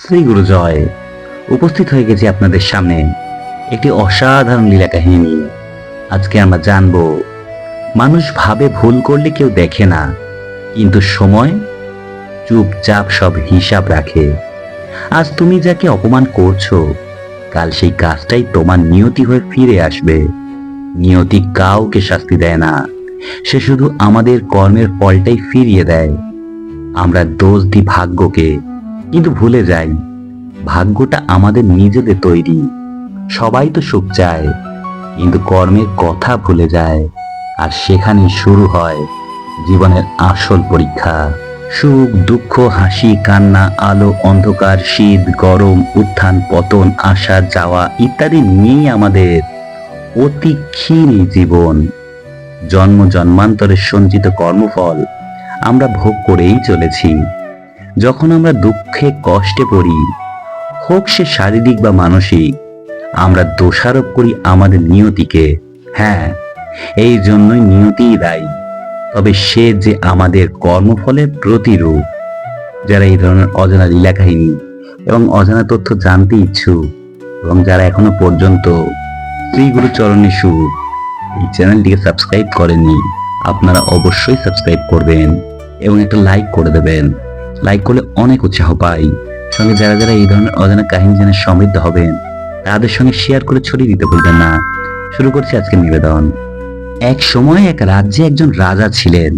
শ্রী গুরু জয়। উপস্থিত হয়ে গেছি আপনাদের সামনে একটি অসাধারণ লীলা কাহিনী নিয়ে। আজকে আমরা জানব, মানুষ ভাবে ভুল করলে কেউ দেখে না, কিন্তু সময় চুপচাপ সব হিসাব রাখে। আজ তুমি যাকে অপমান করছো, কাল সেই কাজটাই তোমার নিয়তি হয়ে ফিরে আসবে। নিয়তি কাউকে শাস্তি দেয় না, সে শুধু আমাদের কর্মের ফলটাই ফিরিয়ে দেয়। আমরা দোষ দিই ভাগ্যকে, কিন্তু ভুলে যাই ভাগ্যটা আমাদের নিজেদের তৈরি। সবাই তো সুখ চায়, কিন্তু কর্মের কথা ভুলে যায়, আর সেখানে শুরু হয় জীবনের আসল পরীক্ষা। সুখ দুঃখ, হাসি কান্না, আলো অন্ধকার, শীত গরম, উত্থান পতন, আসা যাওয়া ইত্যাদি নিয়ে আমাদের অতি ক্ষীণ জীবন। জন্ম জন্মান্তরের সঞ্চিত কর্মফল আমরা ভোগ করেই চলেছি। যখন আমরা দুঃখে কষ্টে পড়ি, হোক সে শারীরিক বা মানসিক, আমরা দোষারোপ করি আমাদের নিয়তিকে। হ্যাঁ, এই জন্যই নিয়তিই দায়ী, তবে সে যে আমাদের কর্মফলের প্রতিরূপ। যারা এই ধরনের অজানা লীলা কাহিনী এবং অজানা তথ্য জানতে ইচ্ছুক, এবং যারা এখনো পর্যন্ত শ্রী গুরু চরণে সুখ এই চ্যানেলটিকে সাবস্ক্রাইব করেননি, আপনারা অবশ্যই সাবস্ক্রাইব করবেন এবং একটা লাইক করে দেবেন। লাইক করলে অনেক উৎসাহ পাই। সঙ্গে যারা যারা এই ধরনের অজানা কাহিনী জেনে সমৃদ্ধ হবেন, তাদের সঙ্গে শেয়ার করে ছড়িয়ে দিতে ভুলবেন না। শুরু করছি আজকের নিবেদন। এক সময় এক রাজ্যে একজন রাজা ছিলেন।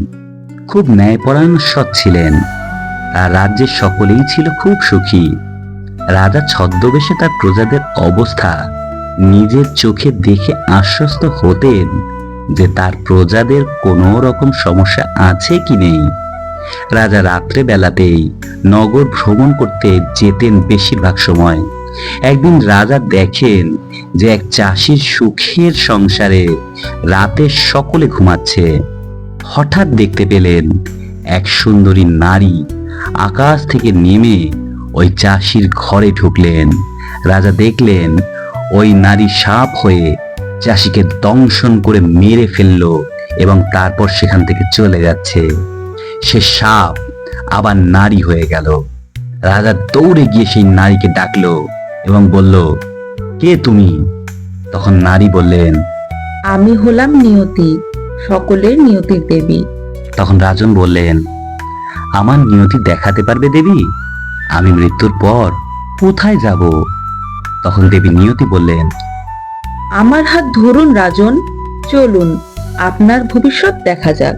খুব ন্যায়পরায়ণ, সৎ ছিলেন। আর রাজ্যের সকলেই ছিল খুব সুখী। রাজা ছদ্মবেশে তার প্রজাদের অবস্থা নিজের চোখে দেখে আশ্বস্ত হতেন যে তার প্রজাদের কোনো রকম সমস্যা আছে কি নেই। রাজা রাত্রে বেলাতেই নগর ভ্রমণ করতে যেতেন বেশিরভাগ সময়। একদিন রাজা দেখেন যে এক চাষির সুখের সংসারে রাতে সকলে ঘুমাচ্ছে। হঠাৎ দেখতে পেলেন এক সুন্দরী নারী আকাশ থেকে নেমে ওই চাষির ঘরে ঢুকলেন। রাজা দেখলেন ওই নারী সাপ হয়ে চাষিকে দংশন করে মেরে ফেলল এবং তারপর সেখান থেকে চলে যাচ্ছে। সে সাপ আবার নারী হয়ে গেল। রাজা দৌড়ে গিয়ে সেই নারীকে ডাকলো এবং বলল, কে তুমি? তখন নারী বললেন, আমি হলাম নিয়তি, সকলের নিয়তির দেবী। তখন রাজন বললেন, আমার নিয়তি দেখাতে পারবে দেবী? আমি মৃত্যুর পর কোথায় যাব? তখন দেবী নিয়তি বললেন, আমার হাত ধরুন রাজন, চলুন আপনার ভবিষ্যৎ দেখা যাক।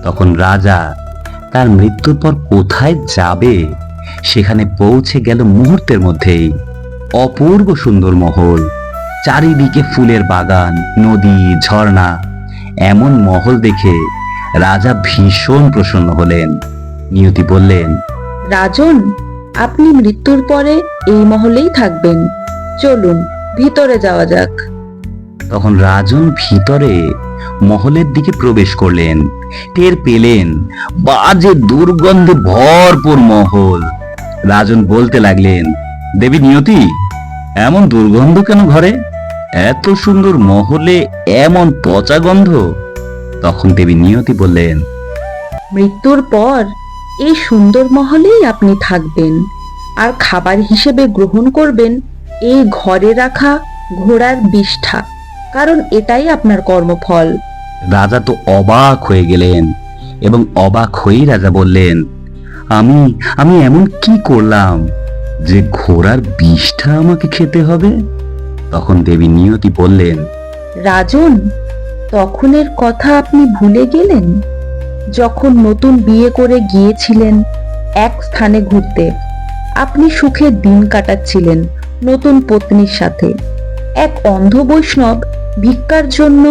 তখন রাজা তার মৃত্যুর পর কোথায় যাবে সেখানে পৌঁছে গেল মুহূর্তের মধ্যেই। অপূর্ব সুন্দর মহল, চারিদিকে ফুলের বাগান, নদী, ঝর্ণা। এমন মহল দেখে রাজা ভীষণ প্রসন্ন হলেন। নিয়তি বললেন, রাজন, আপনি মৃত্যুর পরে এই মহলেই থাকবেন, চলুন ভিতরে যাওয়া যাক। তখন রাজন ভিতরে মহলের দিকে প্রবেশ করলেন। টের পেলেন বাজে দুর্গন্ধে ভরপুর মহল। রাজন বলতে লাগলেন, দেবী নিয়তি, এমন দুর্গন্ধ কেন ঘরে? এত সুন্দর মহলে এমন পচা গন্ধ? তখন দেবী নিয়তি বললেন, মৃত্যুর পর এই সুন্দর মহলেই আপনি থাকবেন, আর খাবার হিসেবে গ্রহণ করবেন এই ঘরে রাখা ঘোড়ার বিষ্ঠা, কারণ এটাই আপনার কর্মফল। রাজা তো অবাক হয়ে গেলেন এবং অবাক হয়েই রাজা বললেন, আমি আমি এমন কি করলাম যে ঘোড়ার বিষটা আমাকে খেতে হবে? তখন দেবী নিয়তি বললেন, রাজন, তখনের কথা আপনি ভুলে গেলেন, যখন নতুন বিয়ে করে গিয়েছিলেন এক স্থানে ঘুরতে। আপনি সুখে দিন কাটাচ্ছিলেন নতুন পত্নীর সাথে। এক অন্ধ বৈষ্ণব ভিক্ষার জন্য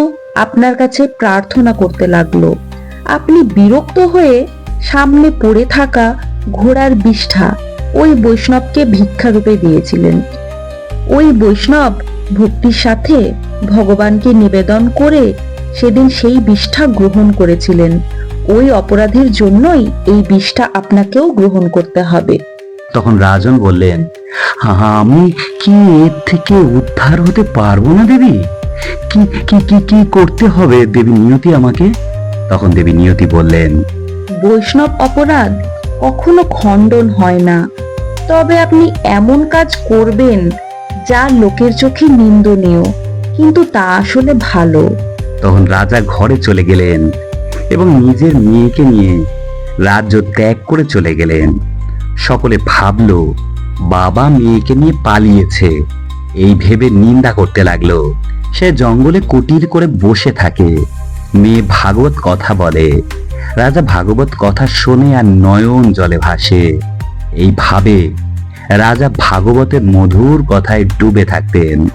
আপনার কাছে প্রার্থনা করতে লাগলো। আপনি বিরক্ত হয়ে সামনে পড়ে থাকা ঘোড়ার বিষ্ঠা ওই বৈষ্ণবকে ভিক্ষারূপে দিয়েছিলেন। ওই বৈষ্ণব ভক্তির সাথে ভগবানকে নিবেদন করে সেদিন সেই বিষ্ঠা গ্রহণ করেছিলেন। ওই অপরাধের জন্যই এই বিষ্ঠা আপনাকেও গ্রহণ করতে হবে। তখন রাজন বললেন, আমি কি এর থেকে উদ্ধার হতে পারবো না দেবী? কি কি কি কি করতে হবে দেবী নিয়তি আমাকে? তখন দেবী নিয়তি বললেন, বৈষ্ণব অপরাধ কখনো খণ্ডন হয় না, তবে আপনি এমন কাজ করবেন যা লোকের চোখে নিন্দনীয়, কিন্তু তা আসলে ভালো। তখন রাজা ঘরে চলে গেলেন এবং নিজের মেয়েকে নিয়ে রাজ্য ত্যাগ করে চলে গেলেন। সকলে ভাবল বাবা মেয়েকে নিয়ে পালিয়েছে, এই ভেবে নিন্দা করতে লাগলো। সে জঙ্গলে কুটির করে বসে থাকে। মেয়ে ভাগবত কথা বলে। রাজা ভাগবত কথা শোনে আর নয়ন জলে ভাসে। এইভাবে রাজা ভাগবতের মধুর কথায় ডুবে থাকতেন।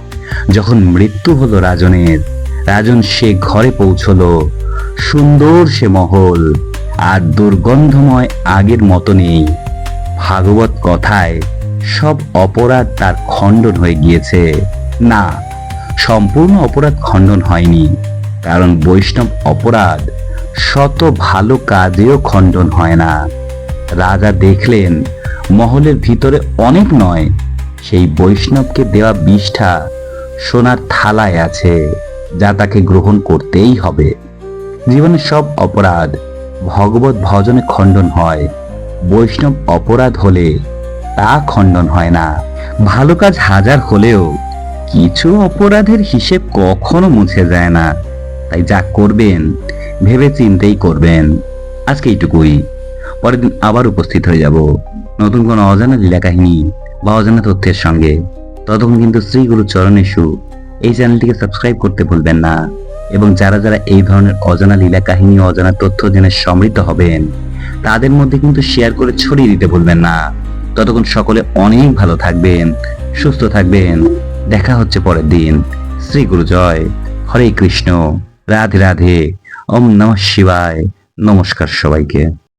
যখন মৃত্যু হলো রাজনের, রাজন সে ঘরে পৌঁছলো। সুন্দর সে মহল, আর দুর্গন্ধময় আগের মতো নেই। ভাগবত কথায় সব অপরাধ তার খণ্ডন হয়ে গিয়েছে। না, সম্পূর্ণ অপরাধ খণ্ডন হয়নি, কারণ বৈষ্ণব অপরাধ শত ভালো কাজেও খণ্ডন হয় না। রাজা দেখলেন মহলের ভিতরে অনেক নয়, সেই বৈষ্ণবকে দেওয়া বিষ্ঠা সোনার থালায় আছে, যা তাকে গ্রহণ করতেই হবে। জীবনের সব অপরাধ ভগবত ভজনে খণ্ডন হয়, বৈষ্ণব অপরাধ হলে তা খণ্ডন হয় না। ভালো কাজ হাজার হলেও কিছু অপরাধের হিসেব কখনো মুছে যায় না। তাই যা করবেন ভেবে চিন্তেই করবেন। আজকে এইটুকুই, পরের দিন আবার উপস্থিত হয়ে যাব নতুন কোনো অজানা লীলা কাহিনী বা অজানা তথ্যের সঙ্গে। ততক্ষণ কিন্তু শ্রী গুরু চরণেষু এই চ্যানেলটিকে সাবস্ক্রাইব করতে ভুলবেন না। এবং যারা যারা এই ধরনের অজানা লীলা কাহিনী ও অজানা তথ্য জেনে সমৃদ্ধ হবেন, তাদের মধ্যে কিন্তু শেয়ার করে ছড়িয়ে দিতে ভুলবেন না। ততক্ষণ সকলে অনেক ভালো থাকবেন, সুস্থ থাকবেন। দেখা হচ্ছে পরের দিন। শ্রী গুরু জয়। হরে কৃষ্ণ। রাধে রাধে। ওম নমঃ শিবায়। নমস্কার সবাইকে।